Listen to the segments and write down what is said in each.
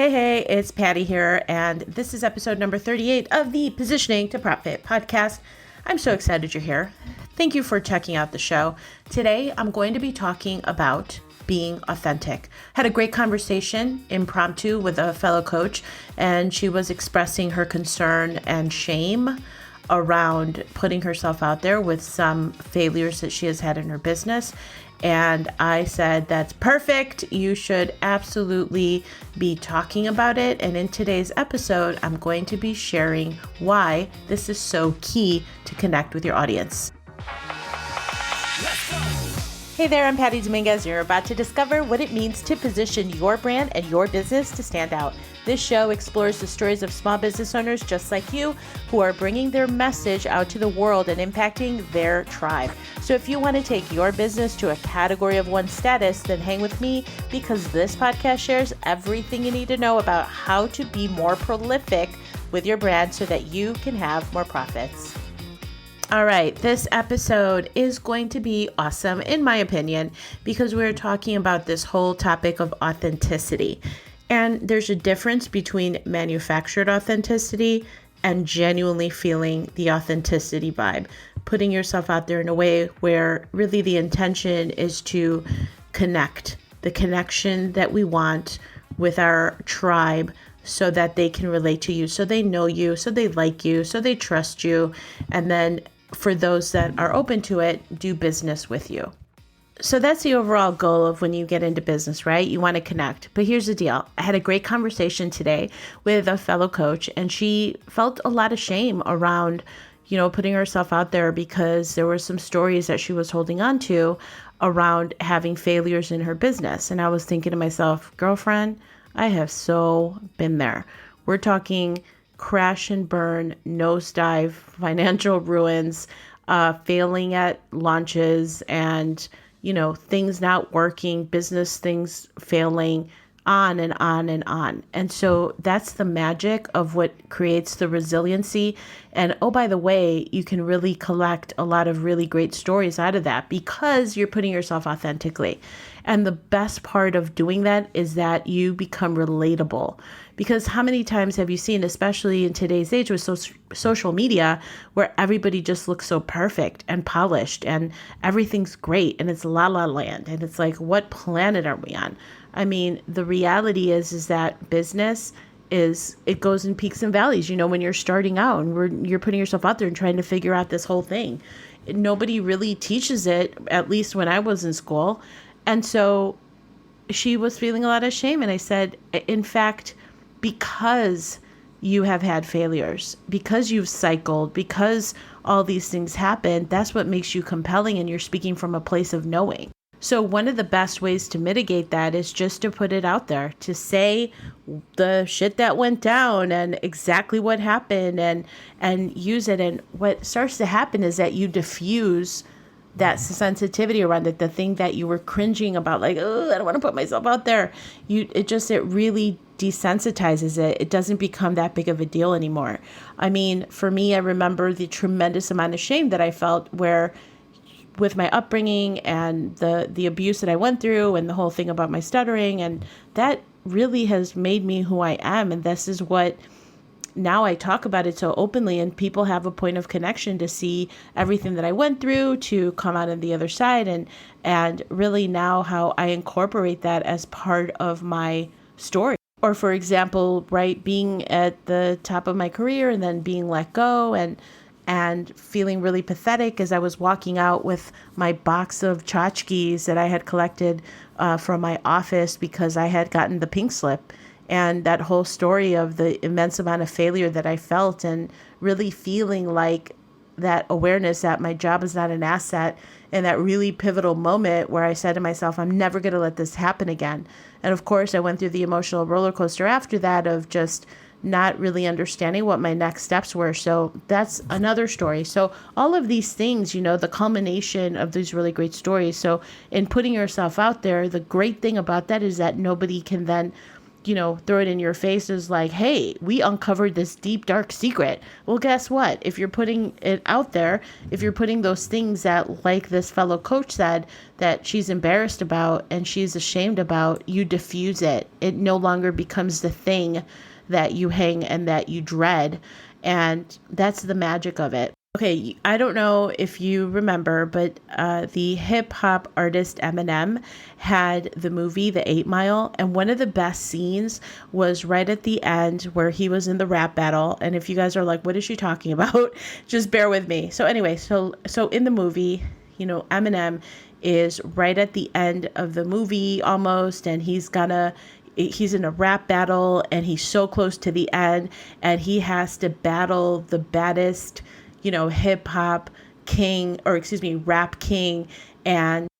Hey, it's Patty here, and this is episode number 38 of the Positioning to Profit podcast. I'm so excited you're here. Thank you for checking out the show. Today, I'm going to be talking about being authentic. Had a great conversation, impromptu, with a fellow coach, and she was expressing her concern and shame around putting herself out there with some failures that she has had in her business. And I said, that's perfect. You should absolutely be talking about it. And in today's episode, I'm going to be sharing why this is so key to connect with your audience. Hey there, I'm Patty Dominguez. You're about to discover what it means to position your brand and your business to stand out. This show explores the stories of small business owners just like you who are bringing their message out to the world and impacting their tribe. So if you want to take your business to a category of one status, then hang with me because this podcast shares everything you need to know about how to be more prolific with your brand so that you can have more profits. All right, this episode is going to be awesome, in my opinion, because we're talking about this whole topic of authenticity. And there's a difference between manufactured authenticity and genuinely feeling the authenticity vibe, putting yourself out there in a way where really the intention is to connect, the connection that we want with our tribe so that they can relate to you, so they know you, so they like you, so they trust you, and then for those that are open to it, do business with you. So that's the overall goal of when you get into business, right? You want to connect. But here's the deal. I had a great conversation today with a fellow coach, and she felt a lot of shame around, putting herself out there because there were some stories that she was holding on to around having failures in her business. And I was thinking to myself, girlfriend, I have so been there. We're talking crash and burn, nosedive, financial ruins, failing at launches and, things not working, business things failing, on and on and on. And so that's the magic of what creates the resiliency. And oh, by the way, you can really collect a lot of really great stories out of that because you're putting yourself authentically. And the best part of doing that is that you become relatable. Because how many times have you seen, especially in today's age with social media, where everybody just looks so perfect and polished and everything's great and it's la la land and it's like, what planet are we on? I mean, the reality is that business it goes in peaks and valleys. When you're starting out and you're putting yourself out there and trying to figure out this whole thing, nobody really teaches it, at least when I was in school. And so she was feeling a lot of shame. And I said, in fact, because you have had failures, because you've cycled, because all these things happen, that's what makes you compelling. And you're speaking from a place of knowing. So one of the best ways to mitigate that is just to put it out there, to say the shit that went down and exactly what happened and use it. And what starts to happen is that you diffuse that sensitivity around it, the thing that you were cringing about, like, oh, I don't want to put myself out there. It really desensitizes it. It doesn't become that big of a deal anymore. I mean, for me, I remember the tremendous amount of shame that I felt where with my upbringing and the abuse that I went through and the whole thing about my stuttering, and that really has made me who I am. And this is what now I talk about it so openly, and people have a point of connection to see everything that I went through to come out on the other side, and really now how I incorporate that as part of my story. Or for example, right, being at the top of my career and then being let go and feeling really pathetic as I was walking out with my box of tchotchkes that I had collected from my office because I had gotten the pink slip. And that whole story of the immense amount of failure that I felt, and really feeling like that awareness that my job is not an asset, and that really pivotal moment where I said to myself, I'm never going to let this happen again. And of course, I went through the emotional roller coaster after that of just not really understanding what my next steps were. So that's another story. So all of these things, the culmination of these really great stories. So in putting yourself out there, the great thing about that is that nobody can then throw it in your face is like, hey, we uncovered this deep, dark secret. Well, guess what? If you're putting it out there, if you're putting those things that, like this fellow coach said, that she's embarrassed about and she's ashamed about, you diffuse it. It no longer becomes the thing that you hang and that you dread. And that's the magic of it. Okay, I don't know if you remember, but the hip hop artist Eminem had the movie The 8 Mile, and one of the best scenes was right at the end where he was in the rap battle. And if you guys are like, what is she talking about? Just bear with me. So anyway, so in the movie, Eminem is right at the end of the movie almost, and he's in a rap battle, and he's so close to the end, and he has to battle the baddest hip hop king, or excuse me, rap king. And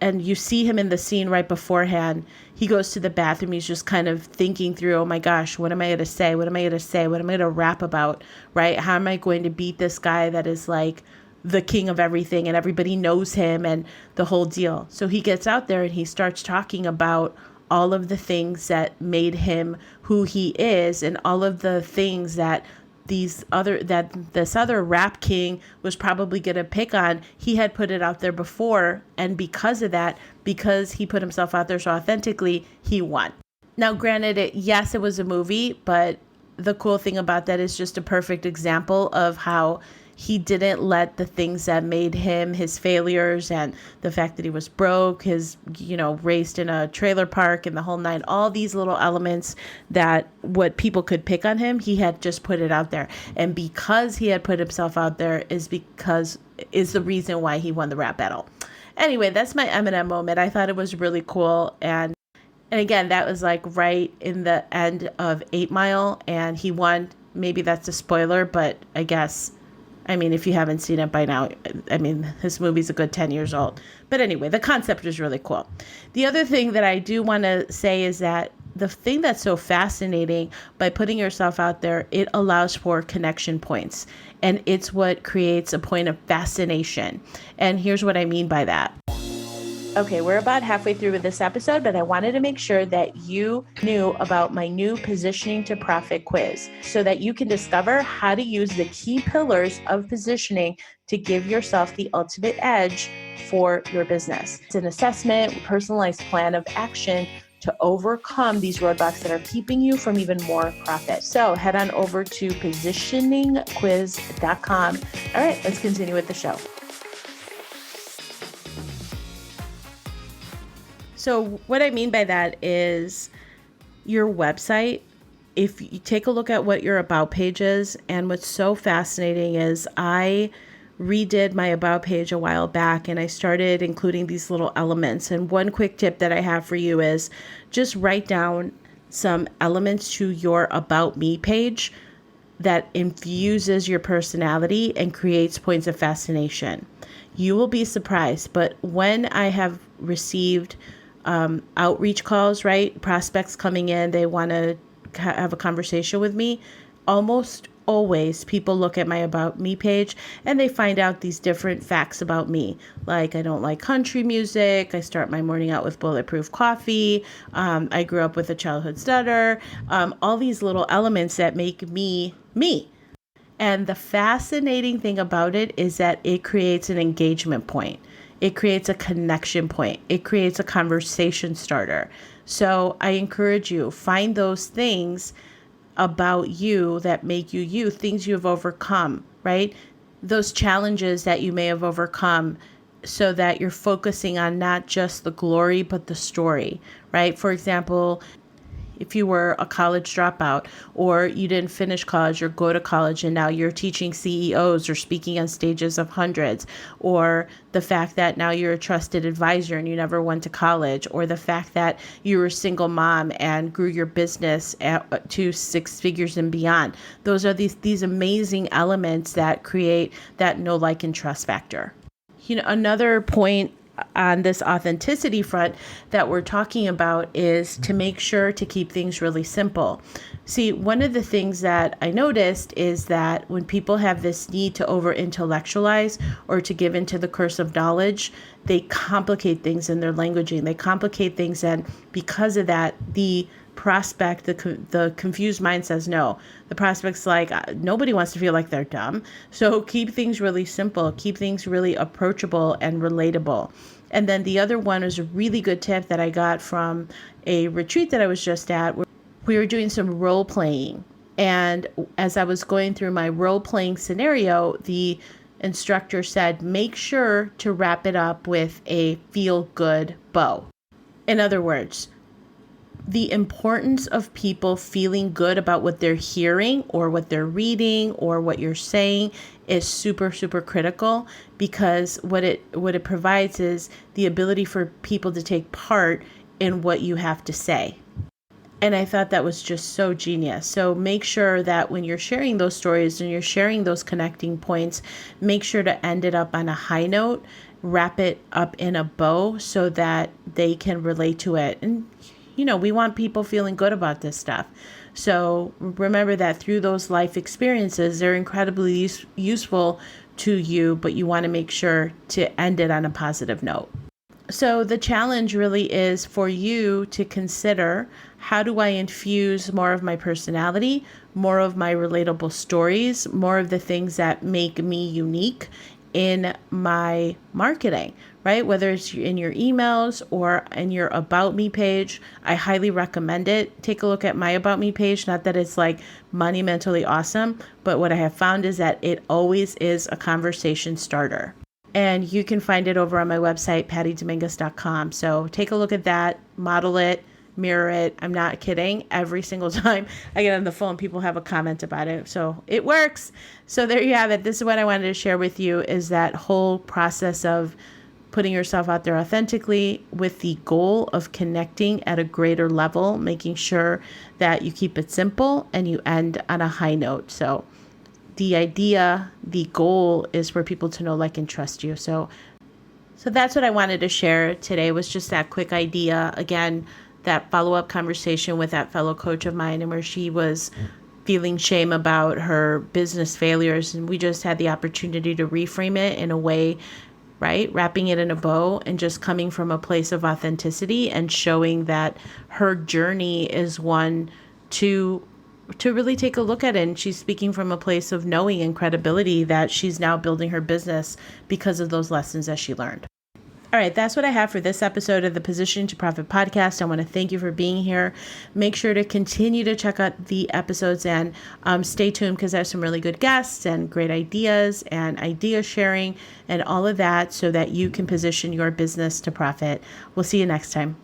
you see him in the scene right beforehand. He goes to the bathroom. He's just kind of thinking through, oh my gosh, what am I going to say? What am I going to say? What am I going to rap about? Right? How am I going to beat this guy that is like the king of everything and everybody knows him and the whole deal? So he gets out there and he starts talking about all of the things that made him who he is, and all of the things that this other rap king was probably going to pick on. He had put it out there before, and because of that, because he put himself out there so authentically, he won. Now, granted, yes, it was a movie, but the cool thing about that is just a perfect example of how he didn't let the things that made him, his failures and the fact that he was broke, his, raised in a trailer park and the whole nine, all these little elements that what people could pick on him, he had just put it out there. And because he had put himself out there is the reason why he won the rap battle. Anyway, that's my Eminem moment. I thought it was really cool. And again, that was like right in the end of 8 Mile, and he won. Maybe that's a spoiler, but if you haven't seen it by now, this movie's a good 10 years old. But anyway, the concept is really cool. The other thing that I do want to say is that the thing that's so fascinating by putting yourself out there, it allows for connection points. And it's what creates a point of fascination. And here's what I mean by that. Okay, we're about halfway through with this episode, but I wanted to make sure that you knew about my new Positioning to Profit quiz so that you can discover how to use the key pillars of positioning to give yourself the ultimate edge for your business. It's an assessment, personalized plan of action to overcome these roadblocks that are keeping you from even more profit. So head on over to positioningquiz.com. All right, let's continue with the show. So what I mean by that is your website. If you take a look at what your about page is, and what's so fascinating is I redid my about page a while back and I started including these little elements. And one quick tip that I have for you is just write down some elements to your about me page that infuses your personality and creates points of fascination. You will be surprised, but when I have received outreach calls, right? Prospects coming in, they want to have a conversation with me. Almost always people look at my about me page and they find out these different facts about me. Like I don't like country music. I start my morning out with bulletproof coffee. I grew up with a childhood stutter. All these little elements that make me me. And the fascinating thing about it is that it creates an engagement point. It creates a connection point. It creates a conversation starter. So I encourage you, find those things about you that make you you, things you have overcome, right? Those challenges that you may have overcome so that you're focusing on not just the glory, but the story, right? For example, if you were a college dropout or you didn't finish college or go to college and now you're teaching CEOs or speaking on stages of hundreds, or the fact that now you're a trusted advisor and you never went to college, or the fact that you were a single mom and grew your business to 6 figures and beyond. Those are these amazing elements that create that know, like, and trust factor. Another point on this authenticity front that we're talking about is to make sure to keep things really simple. See, one of the things that I noticed is that when people have this need to over intellectualize or to give into the curse of knowledge, they complicate things in their languaging. They complicate things, and because of that, the prospect, the confused mind says no. The prospect's like, nobody wants to feel like they're dumb. So keep things really simple, keep things really approachable and relatable. And then the other one was a really good tip that I got from a retreat that I was just at. We were doing some role playing. And as I was going through my role playing scenario, the instructor said, make sure to wrap it up with a feel good bow. In other words, the importance of people feeling good about what they're hearing or what they're reading or what you're saying is super, super critical, because what it provides is the ability for people to take part in what you have to say. And I thought that was just so genius. So make sure that when you're sharing those stories and you're sharing those connecting points, make sure to end it up on a high note, wrap it up in a bow so that they can relate to it. And we want people feeling good about this stuff. So remember that through those life experiences, they're incredibly useful to you, but you want to make sure to end it on a positive note. So the challenge really is for you to consider, how do I infuse more of my personality, more of my relatable stories, more of the things that make me unique in my marketing, right? Whether it's in your emails or in your About Me page, I highly recommend it. Take a look at my About Me page. Not that it's like monumentally awesome, but what I have found is that it always is a conversation starter. And you can find it over on my website, pattydominguez.com. So take a look at that, model it, mirror it. I'm not kidding. Every single time I get on the phone, people have a comment about it. So it works. So there you have it. This is what I wanted to share with you, is that whole process of putting yourself out there authentically with the goal of connecting at a greater level, making sure that you keep it simple and you end on a high note. So the goal is for people to know, like, and trust you. So that's what I wanted to share today, was just that quick idea. Again, that follow-up conversation with that fellow coach of mine, and where she was feeling shame about her business failures. And we just had the opportunity to reframe it in a way, right? Wrapping it in a bow and just coming from a place of authenticity and showing that her journey is one to really take a look at it. And she's speaking from a place of knowing and credibility that she's now building her business because of those lessons that she learned. All right, that's what I have for this episode of the Position to Profit podcast. I want to thank you for being here. Make sure to continue to check out the episodes and stay tuned, because I have some really good guests and great ideas and idea sharing and all of that, so that you can position your business to profit. We'll see you next time.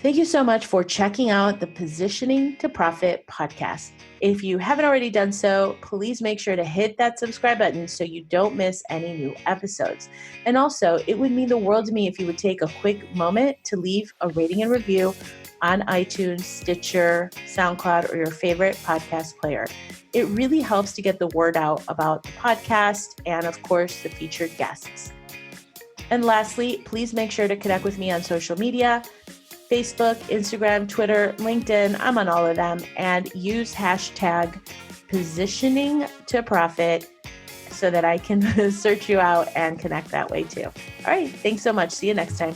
Thank you so much for checking out the Positioning to Profit podcast. If you haven't already done so, please make sure to hit that subscribe button so you don't miss any new episodes. And also, it would mean the world to me if you would take a quick moment to leave a rating and review on iTunes, Stitcher, SoundCloud, or your favorite podcast player. It really helps to get the word out about the podcast and, of course, the featured guests. And lastly, please make sure to connect with me on social media: Facebook, Instagram, Twitter, LinkedIn. I'm on all of them. And use hashtag positioning to profit so that I can search you out and connect that way too. All right. Thanks so much. See you next time.